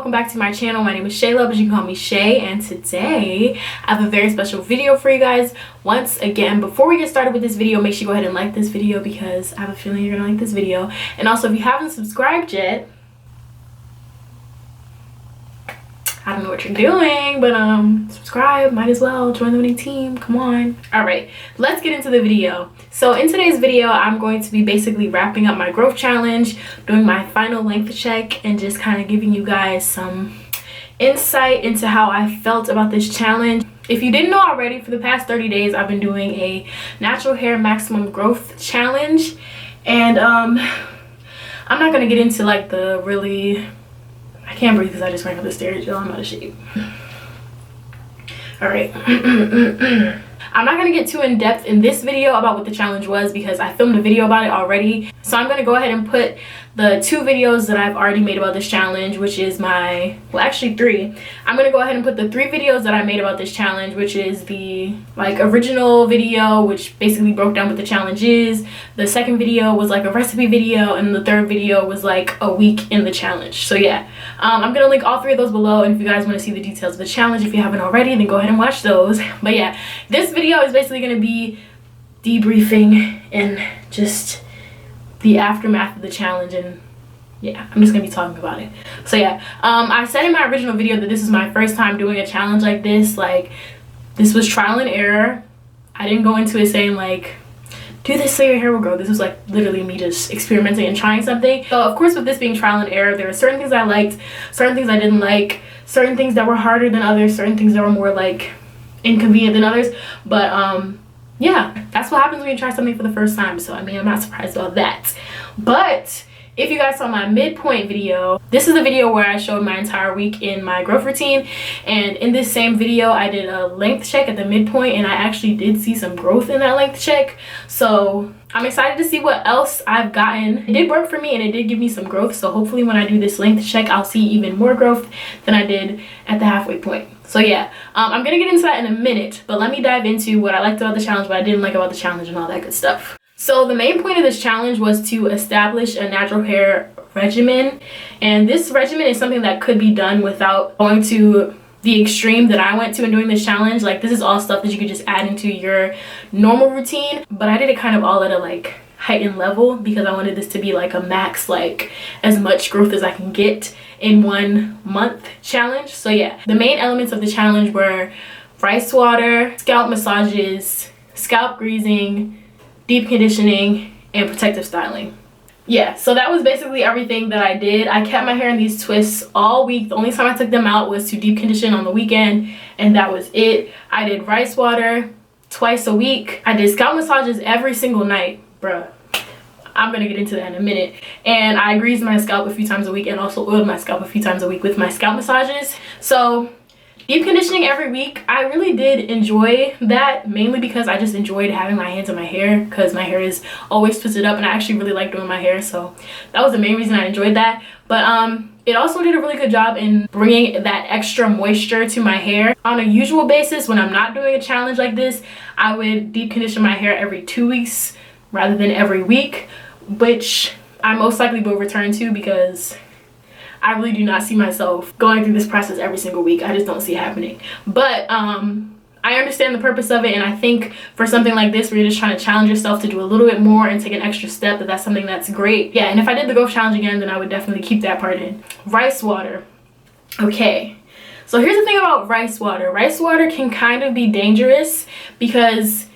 welcome back to my channel. My name is Shayla, but you can call me Shay, and today I have a very special video for you guys. Once again, before we get started with this video, make sure you go ahead and like this video because I have a feeling you're gonna like this video. And also, if you haven't subscribed yet, I don't know what you're doing, but subscribe, might as well join the winning team. Come on. All right, let's get into the video. So in today's video, I'm going to be basically wrapping up my growth challenge, doing my final length check, and just kind of giving you guys some insight into how I felt about this challenge. If you didn't know already, for the past 30 days, I've been doing a natural hair maximum growth challenge, and I'm not gonna get into like the really, I can't breathe because I just ran up the stairs, y'all. I'm out of shape. All right. I'm not going to get too in depth in this video about what the challenge was because I filmed a video about it already. So I'm going to go ahead and put the 2 videos that I've already made about this challenge, which is my, well, actually 3. I'm going to go ahead and put the 3 videos that I made about this challenge, which is the like original video, which basically broke down what the challenge is. The second video was like a recipe video, and the third video was like a week in the challenge. So yeah, I'm going to link all 3 of those below, and if you guys want to see the details of the challenge, if you haven't already, then go ahead and watch those. But yeah, this video is basically going to be debriefing and just the aftermath of the challenge, and yeah, I'm just gonna be talking about it. So yeah, I said in my original video that this is my first time doing a challenge like this. Like, this was trial and error. I didn't go into it saying like, do this so your hair will grow. This was like literally me just experimenting and trying something. So of course, with this being trial and error, there were certain things I liked, certain things I didn't like, certain things that were harder than others, certain things that were more like inconvenient than others. But yeah, that's what happens when you try something for the first time. So I mean, I'm not surprised about that. But if you guys saw my midpoint video, this is the video where I showed my entire week in my growth routine. And in this same video, I did a length check at the midpoint, and I actually did see some growth in that length check. So I'm excited to see what else I've gotten. It did work for me, and it did give me some growth. So hopefully when I do this length check, I'll see even more growth than I did at the halfway point. So yeah, I'm gonna get into that in a minute, but let me dive into what I liked about the challenge, what I didn't like about the challenge, and all that good stuff. So the main point of this challenge was to establish a natural hair regimen, and this regimen is something that could be done without going to the extreme that I went to in doing this challenge. Like, this is all stuff that you could just add into your normal routine, but I did it kind of all at a like heightened level because I wanted this to be like a max, like as much growth as I can get in 1 month challenge. So yeah, the main elements of the challenge were rice water, scalp massages, scalp greasing, deep conditioning, and protective styling. Yeah, so that was basically everything that I did. I kept my hair in these twists all week. The only time I took them out was to deep condition on the weekend, and that was it. I did rice water twice a week. I did scalp massages every single night, bruh. I'm gonna get into that in a minute. And I greased my scalp a few times a week, and also oiled my scalp a few times a week with my scalp massages. So deep conditioning every week, I really did enjoy that, mainly because I just enjoyed having my hands on my hair because my hair is always twisted up, and I actually really like doing my hair. So that was the main reason I enjoyed that. But it also did a really good job in bringing that extra moisture to my hair. On a usual basis, when I'm not doing a challenge like this, I would deep condition my hair every 2 weeks rather than every week, which I most likely will return to because I really do not see myself going through this process every single week. I just don't see it happening. But I understand the purpose of it, and I think for something like this where you're just trying to challenge yourself to do a little bit more and take an extra step, that's something that's great. Yeah, and if I did the growth challenge again, then I would definitely keep that part in. Rice water. Okay, so here's the thing about rice water. Rice water can kind of be dangerous because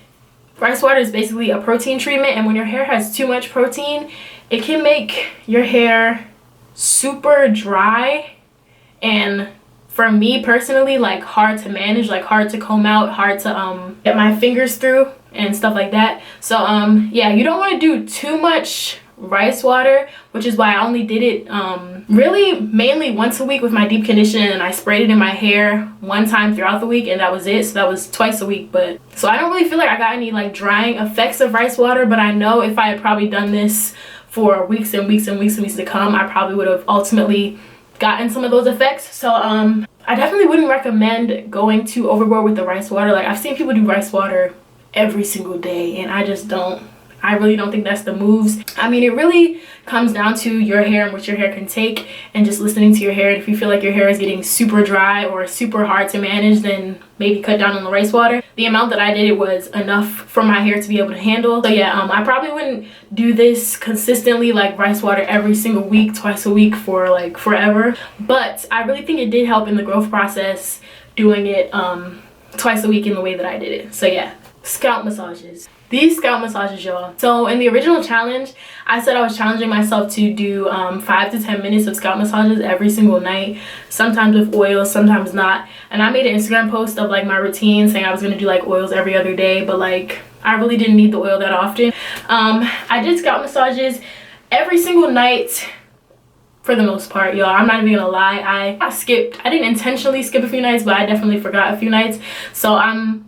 rice water is basically a protein treatment, and when your hair has too much protein, it can make your hair super dry, and for me personally, like hard to manage, like hard to comb out, hard to get my fingers through and stuff like that. So yeah, you don't want to do too much rice water, which is why I only did it really mainly once a week with my deep condition, and I sprayed it in my hair 1 time throughout the week, and that was it. So that was twice a week. But so I don't really feel like I got any like drying effects of rice water, but I know if I had probably done this for weeks and weeks and weeks and weeks to come, I probably would have ultimately gotten some of those effects. So I definitely wouldn't recommend going too overboard with the rice water. Like, I've seen people do rice water every single day, and I just don't I really don't think that's the moves. I mean, it really comes down to your hair and what your hair can take, and just listening to your hair. If you feel like your hair is getting super dry or super hard to manage, then maybe cut down on the rice water. The amount that I did, it was enough for my hair to be able to handle. So yeah, I probably wouldn't do this consistently, like rice water every single week, twice a week for like forever. But I really think it did help in the growth process doing it twice a week in the way that I did it. So yeah, scalp massages. These scalp massages, y'all. So in the original challenge, I said I was challenging myself to do 5 to 10 minutes of scalp massages every single night, sometimes with oils, sometimes not. And I made an Instagram post of like my routine saying I was gonna do like oils every other day, but like I really didn't need the oil that often. I did scalp massages every single night for the most part, y'all. I'm not even gonna lie. I skipped. I didn't intentionally skip a few nights, but I definitely forgot a few nights. So I'm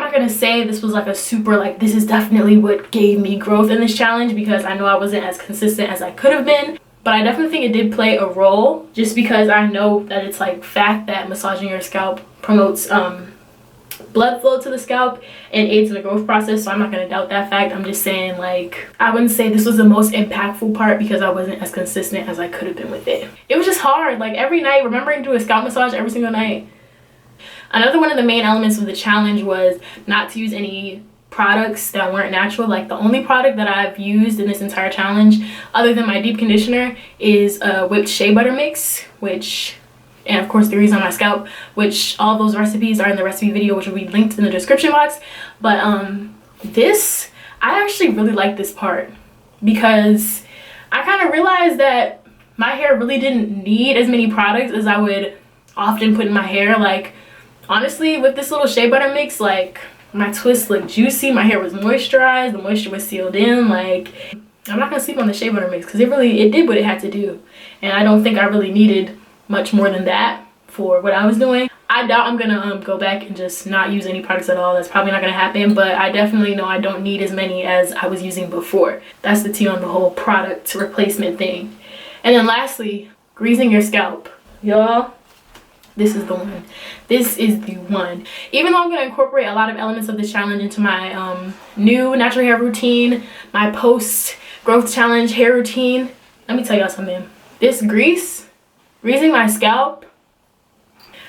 not gonna say this was like a super, like, this is definitely what gave me growth in this challenge, because I know I wasn't as consistent as I could have been. But I definitely think it did play a role, just because I know that it's like fact that massaging your scalp promotes blood flow to the scalp and aids in the growth process. So I'm not gonna doubt that fact. I'm just saying, like, I wouldn't say this was the most impactful part because I wasn't as consistent as I could have been with it. It was just hard, like every night, remembering to do a scalp massage every single night. Another one of the main elements of the challenge was not to use any products that weren't natural. Like the only product that I've used in this entire challenge, other than my deep conditioner, is a whipped shea butter mix, which, and of course the grease on my scalp, which all those recipes are in the recipe video, which will be linked in the description box. But this, I actually really like this part, because I kind of realized that my hair really didn't need as many products as I would often put in my hair. Like, honestly, with this little shea butter mix, like, my twists looked juicy, my hair was moisturized, the moisture was sealed in. Like, I'm not gonna sleep on the shea butter mix because it did what it had to do, and I don't think I really needed much more than that for what I was doing. I doubt I'm gonna go back and just not use any products at all. That's probably not gonna happen, but I definitely know I don't need as many as I was using before. That's the tea on the whole product replacement thing. And then lastly, greasing your scalp, y'all. This is the one. This is the one. Even though I'm going to incorporate a lot of elements of this challenge into my new natural hair routine, my post growth challenge hair routine, let me tell y'all something. This greasing my scalp,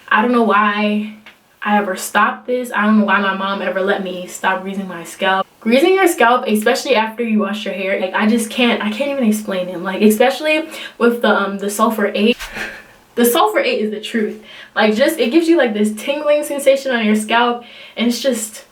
I don't know why I ever stopped this. I don't know why my mom ever let me stop greasing my scalp. Greasing your scalp, especially after you wash your hair, like I can't even explain it. Like, especially with the sulfur 8. The sulfur 8 is the truth. Like, just, it gives you like this tingling sensation on your scalp, and it's just,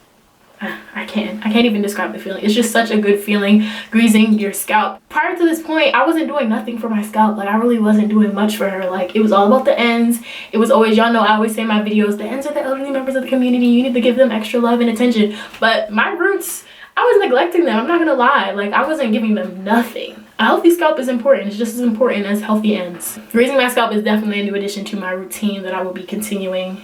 I can't even describe the feeling. It's just such a good feeling, greasing your scalp. Prior to this point, I wasn't doing nothing for my scalp. Like, I really wasn't doing much for her. Like, it was all about the ends. It was always, y'all know I always say in my videos, the ends are the elderly members of the community. You need to give them extra love and attention. But my roots, I was neglecting them. I'm not gonna lie. Like, I wasn't giving them nothing. A healthy scalp is important. It's just as important as healthy ends. Greasing my scalp is definitely a new addition to my routine that I will be continuing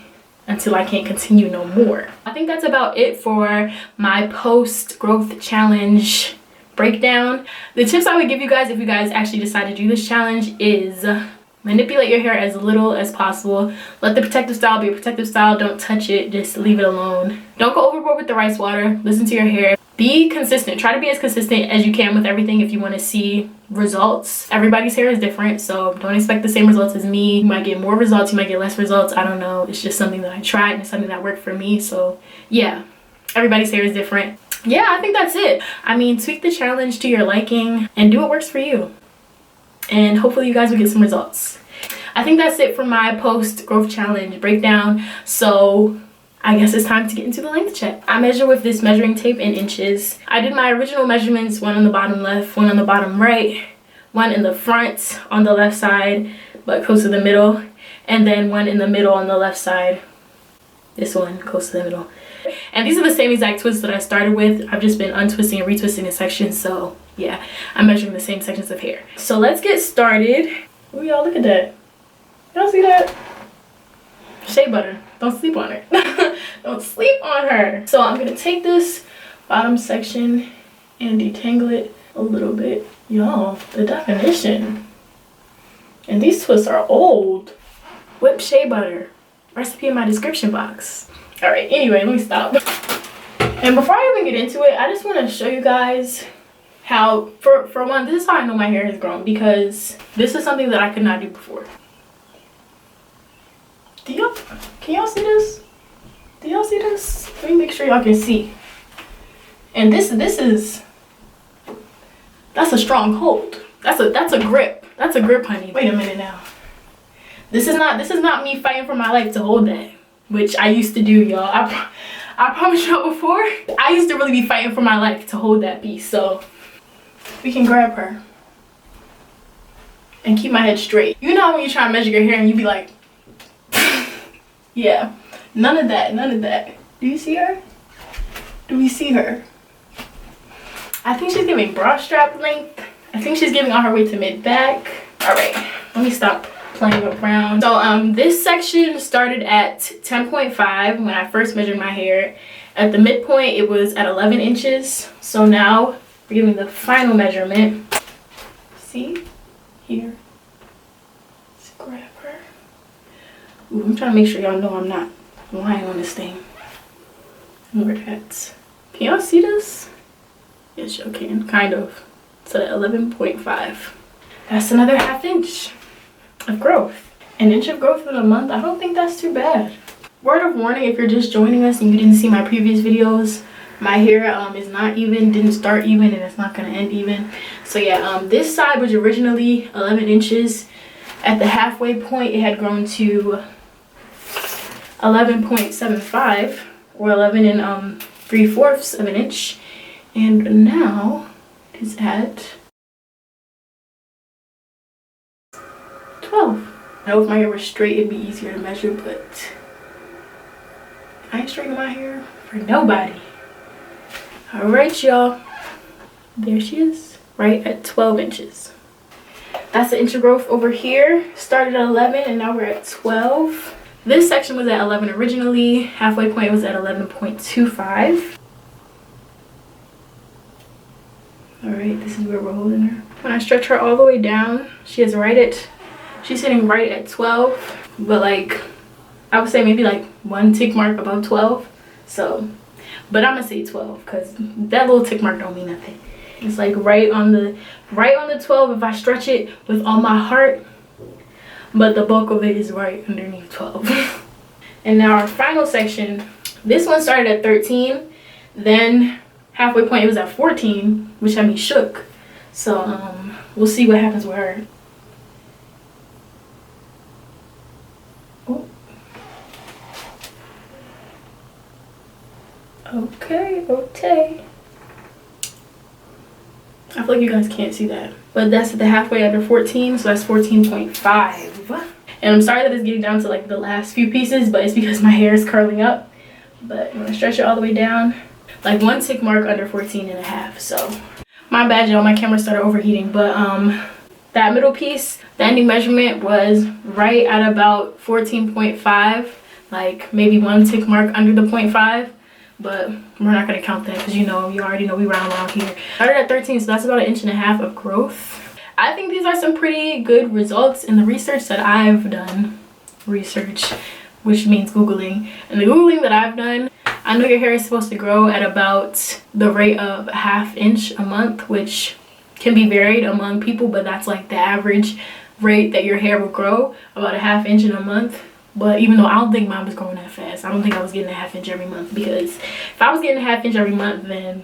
until I can't continue no more. I think that's about it for my post-growth challenge breakdown. The tips I would give you guys if you guys actually decide to do this challenge is manipulate your hair as little as possible. Let the protective style be a protective style. Don't touch it. Just leave it alone. Don't go overboard with the rice water. Listen to your hair. Be consistent. Try to be as consistent as you can with everything if you want to see results. Everybody's hair is different, so don't expect the same results as me. You might get more results, you might get less results. I don't know. It's just something that I tried and it's something that worked for me. So yeah, everybody's hair is different. Yeah, I think that's it. I mean, tweak the challenge to your liking and do what works for you. And hopefully you guys will get some results. I think that's it for my post-growth challenge breakdown. So I guess it's time to get into the length check. I measure with this measuring tape in inches. I did my original measurements, one on the bottom left, one on the bottom right, one in the front on the left side, but close to the middle, and then one in the middle on the left side. This one close to the middle. And these are the same exact twists that I started with. I've just been untwisting and retwisting the sections, so yeah, I'm measuring the same sections of hair. So let's get started. Ooh, y'all, look at that. Y'all see that? Shea butter. Don't sleep on her. Don't sleep on her. So I'm gonna take this bottom section and detangle it a little bit. Y'all, the definition. And these twists are old. Whipped shea butter. Recipe in my description box. All right, anyway, let me stop. And before I even get into it, I just want to show you guys how, for one, this is how I know my hair has grown, because this is something that I could not do before. Can y'all see this? Do y'all see this? Let me make sure y'all can see. And this is, that's a strong hold. That's a grip. That's a grip, honey. Wait a minute now. This is not me fighting for my life to hold that, which I used to do, y'all. I promised y'all before, I used to really be fighting for my life to hold that piece. So we can grab her and keep my head straight. You know when you try to measure your hair and you be like, yeah, none of that, none of that. Do you see her? Do we see her? I think she's giving bra strap length. I think she's giving on her way to mid back. All right, let me stop playing around. So this section started at 10.5 when I first measured my hair. At the midpoint, it was at 11 inches. So now we're giving the final measurement. See here. Let's grab her. Ooh, I'm trying to make sure y'all know I'm not lying on this thing. Where that's. Can y'all see this? Yes, y'all can. Kind of. So at 11.5. That's another ½ inch of growth. An inch of growth in a month, I don't think that's too bad. Word of warning, if you're just joining us and you didn't see my previous videos, my hair is not even, didn't start even, and it's not gonna end even. So yeah, this side was originally 11 inches. At the halfway point, it had grown to 11.75 or 11 and 3/4 of an inch, and now it is at 12. I know if my hair was straight, it'd be easier to measure, but I ain't straightening my hair for nobody. All right, y'all. There she is, right at 12 inches. That's the inch of growth over here. Started at 11 and now we're at 12. This section was at 11 originally. Halfway point was at 11.25. All right, this is where we're holding her. When I stretch her all the way down, she's sitting right at 12, but like I would say maybe like 1 tick mark above 12. So, but I'm gonna say 12 because that little tick mark don't mean nothing. It's like right on the 12 if I stretch it with all my heart, but the bulk of it is right underneath 12. And now our final section, this one started at 13, then halfway point it was at 14, which had me shook. So we'll see what happens with her. Okay. I feel like you guys can't see that, but that's at the halfway under 14, so that's 14.5. And I'm sorry that it's getting down to like the last few pieces, but it's because my hair is curling up. But I'm gonna stretch it all the way down, like 1 tick mark under 14.5. So my bad, y'all, my camera started overheating. But that middle piece, the ending measurement was right at about 14.5, like maybe 1 tick mark under the 0.5. But we're not gonna count that because you already know we round around here. Started at 13, so that's about 1.5 inches of growth. I think these are some pretty good results in the research that I've done. Research, which means Googling. And the Googling that I've done, I know your hair is supposed to grow at about the rate of ½ inch a month, which can be varied among people, but that's like the average rate that your hair will grow, about ½ inch in a month. But even though I don't think mine was growing that fast, I don't think I was getting ½ inch every month, because if I was getting ½ inch every month, then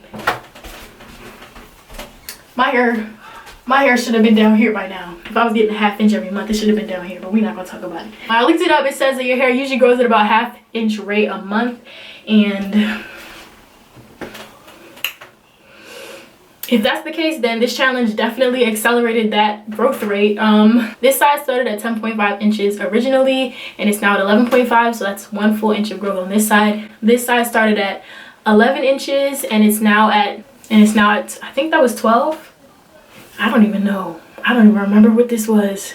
my hair should have been down here by now. If I was getting ½ inch every month, it should have been down here, but we're not gonna talk about it. When I looked it up, it says that your hair usually grows at about ½ inch rate a month, and if that's the case, then this challenge definitely accelerated that growth rate. This side started at 10.5 inches originally, and it's now at 11.5, so that's 1 full inch of growth on this side. This side started at 11 inches, and it's now at, I think that was 12. I don't even know. I don't even remember what this was.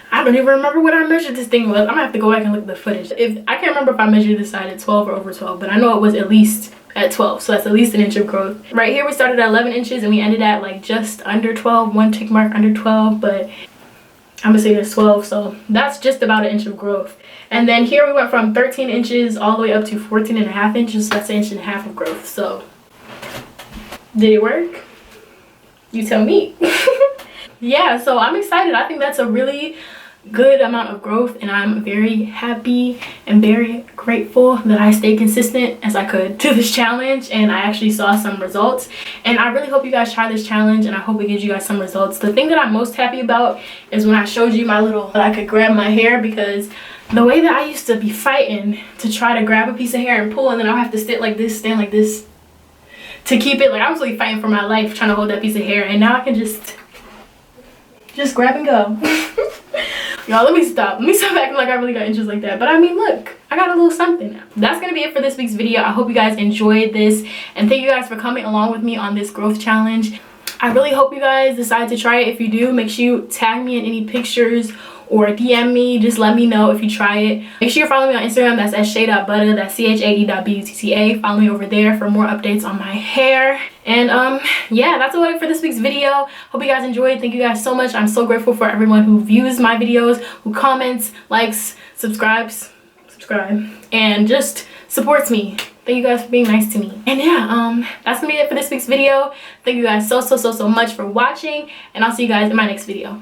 I don't even remember what I measured this thing was. I'm gonna have to go back and look at the footage. I can't remember if I measured this side at 12 or over 12, but I know it was at least at 12, so that's at least 1 inch of growth. Right here we started at 11 inches and we ended at like just under 12, 1 tick mark under 12, but I'm gonna say that's 12, so that's just about 1 inch of growth. And then here we went from 13 inches all the way up to 14.5 inches, so that's 1.5 inches of growth. So did it work? You tell me. Yeah, so I'm excited. I think that's a really good amount of growth, and I'm very happy and very grateful that I stayed consistent as I could to this challenge, and I actually saw some results. And I really hope you guys try this challenge, and I hope it gives you guys some results. The thing that I'm most happy about is when I showed you my little, that I could grab my hair, because the way that I used to be fighting to try to grab a piece of hair and pull, and then I'll have to stand like this to keep it, like I was really fighting for my life trying to hold that piece of hair, and now I can just grab and go. Y'all, let me stop acting like I really got inches like that. But I mean, look, I got a little something now. That's gonna be it for this week's video. I hope you guys enjoyed this, and thank you guys for coming along with me on this growth challenge. I really hope you guys decide to try it. If you do, make sure you tag me in any pictures or DM me. Just let me know if you try it. Make sure you follow me on Instagram. That's at chae.butta. That's chae.butta. Follow me over there for more updates on my hair. And yeah, that's about it for this week's video. Hope you guys enjoyed. Thank you guys so much. I'm so grateful for everyone who views my videos, who comments, likes, subscribes, and just supports me. Thank you guys for being nice to me. And yeah, that's gonna be it for this week's video. Thank you guys so much for watching, and I'll see you guys in my next video.